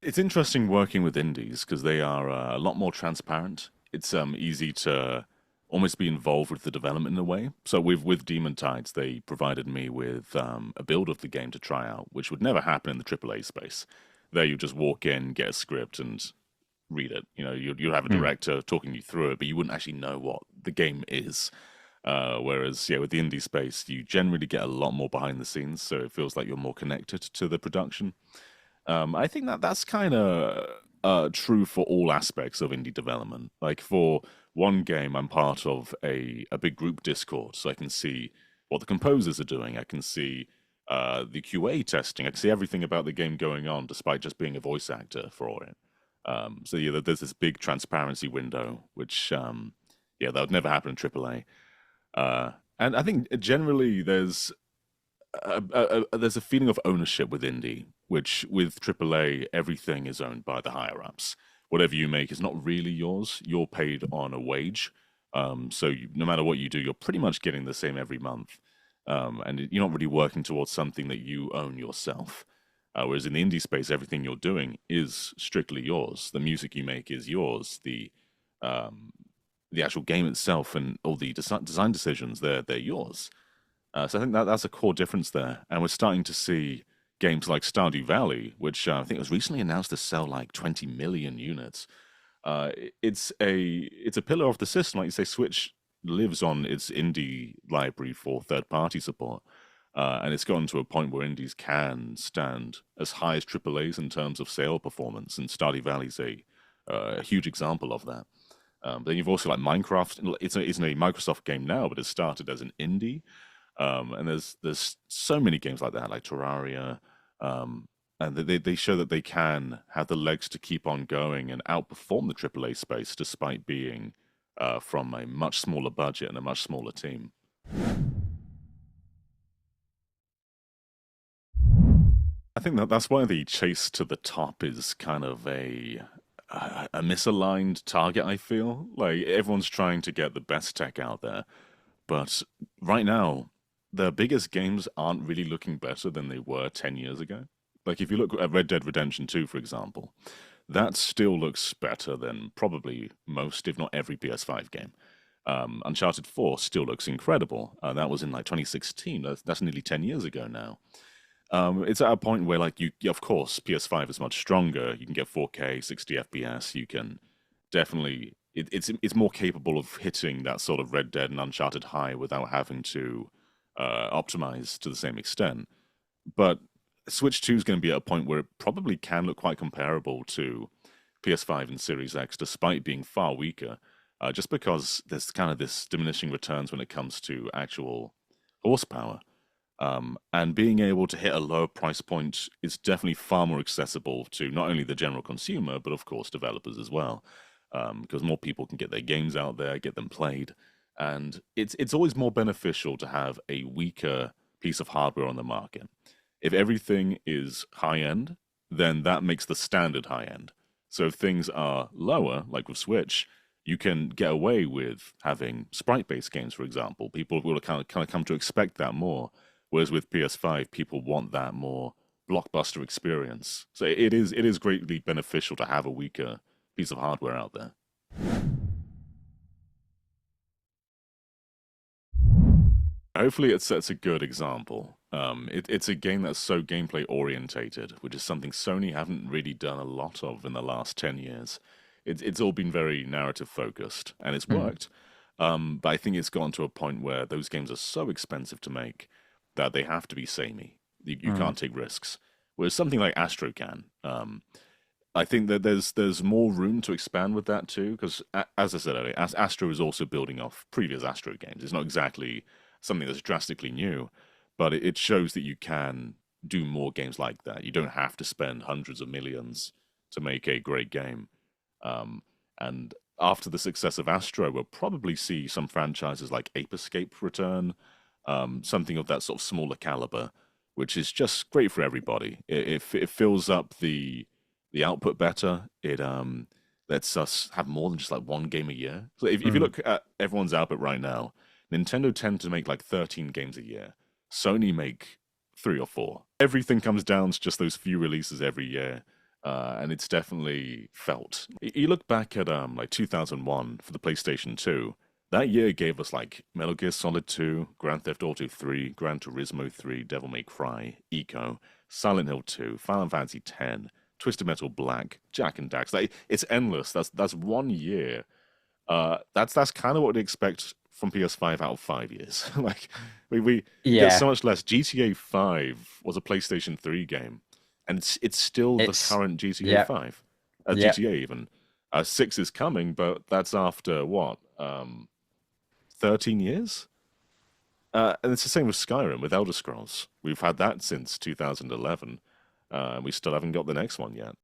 It's interesting working with indies because they are a lot more transparent. It's easy to almost be involved with the development in a way. So with Demon Tides, they provided me with a build of the game to try out, which would never happen in the AAA space. There, you just walk in, get a script, and read it. You know, you'd have a Mm. director talking you through it, but you wouldn't actually know what the game is. Whereas, yeah, with the indie space, you generally get a lot more behind the scenes, so it feels like you're more connected to the production. I think that that's kind of true for all aspects of indie development. Like for one game, I'm part of a big group Discord, so I can see what the composers are doing. I can see the QA testing. I can see everything about the game going on, despite just being a voice actor for it. So yeah, there's this big transparency window, which yeah, that would never happen in AAA. And I think generally there's a feeling of ownership with indie, which with AAA, everything is owned by the higher ups. Whatever you make is not really yours. You're paid on a wage. No matter what you do, you're pretty much getting the same every month. And you're not really working towards something that you own yourself. Whereas in the indie space, everything you're doing is strictly yours. The music you make is yours. Um, the actual game itself and all the design decisions, they're yours. So I think that's a core difference there, and we're starting to see games like Stardew Valley, which I think was recently announced to sell like 20 million units. It's a pillar of the system, like you say. Switch lives on its indie library for third-party support, and it's gotten to a point where indies can stand as high as AAA's in terms of sale performance, and Stardew Valley's a huge example of that. Then you've also like Minecraft. It's a Microsoft game now, but it started as an indie, and there's so many games like that, like Terraria, um, and they show that they can have the legs to keep on going and outperform the AAA space despite being from a much smaller budget and a much smaller team. I think that's why the chase to the top is kind of a misaligned target. I feel like everyone's trying to get the best tech out there, but right now, the biggest games aren't really looking better than they were 10 years ago. Like, if you look at Red Dead Redemption 2, for example, that still looks better than probably most, if not every PS5 game. Uncharted 4 still looks incredible. That was in like 2016. That's nearly 10 years ago now. It's at a point where, like, of course, PS5 is much stronger. You can get 4K, 60 FPS. You can definitely, it's more capable of hitting that sort of Red Dead and Uncharted high without having to optimize to the same extent. But Switch 2 is going to be at a point where it probably can look quite comparable to PS5 and Series X, despite being far weaker, just because there's kind of this diminishing returns when it comes to actual horsepower. And being able to hit a lower price point is definitely far more accessible to not only the general consumer, but of course developers as well, because more people can get their games out there, get them played, and it's always more beneficial to have a weaker piece of hardware on the market. If everything is high end, then that makes the standard high end. So if things are lower, like with Switch, you can get away with having sprite-based games, for example. People will kind of come to expect that more. Whereas with PS5, people want that more blockbuster experience. So it is greatly beneficial to have a weaker piece of hardware out there. Hopefully, it sets a good example. It's a game that's so gameplay orientated, which is something Sony haven't really done a lot of in the last 10 years. It's all been very narrative focused, and it's Mm. worked. But I think it's gotten to a point where those games are so expensive to make that they have to be samey. You Mm. can't take risks. Whereas something like Astro can. I think that there's more room to expand with that too, because as I said earlier, Astro is also building off previous Astro games. It's not exactly something that's drastically new, but it shows that you can do more games like that. You don't have to spend hundreds of millions to make a great game. Um, and after the success of Astro, we'll probably see some franchises like Ape Escape return, something of that sort of smaller caliber, which is just great for everybody. It fills up the output better. It lets us have more than just like one game a year. So if you Mm. look at everyone's output right now, Nintendo tend to make like 13 games a year. Sony make three or four. Everything comes down to just those few releases every year. and it's definitely felt. You look back at like 2001 for the PlayStation 2. That year gave us like Metal Gear Solid 2, Grand Theft Auto 3, Gran Turismo 3, Devil May Cry, Eco, Silent Hill 2, Final Fantasy 10, Twisted Metal Black, Jack and Dax. Like, it's endless. That's 1 year. That's kind of what we'd expect from PS5 out of 5 years. Like we get so Yeah, much less. GTA 5 was a PlayStation 3 game, and it's still the it's current GTA yeah, 5. yeah. GTA even. 6 is coming, but that's after what? 13 years? And it's the same with Skyrim, with Elder Scrolls. We've had that since 2011. We still haven't got the next one yet.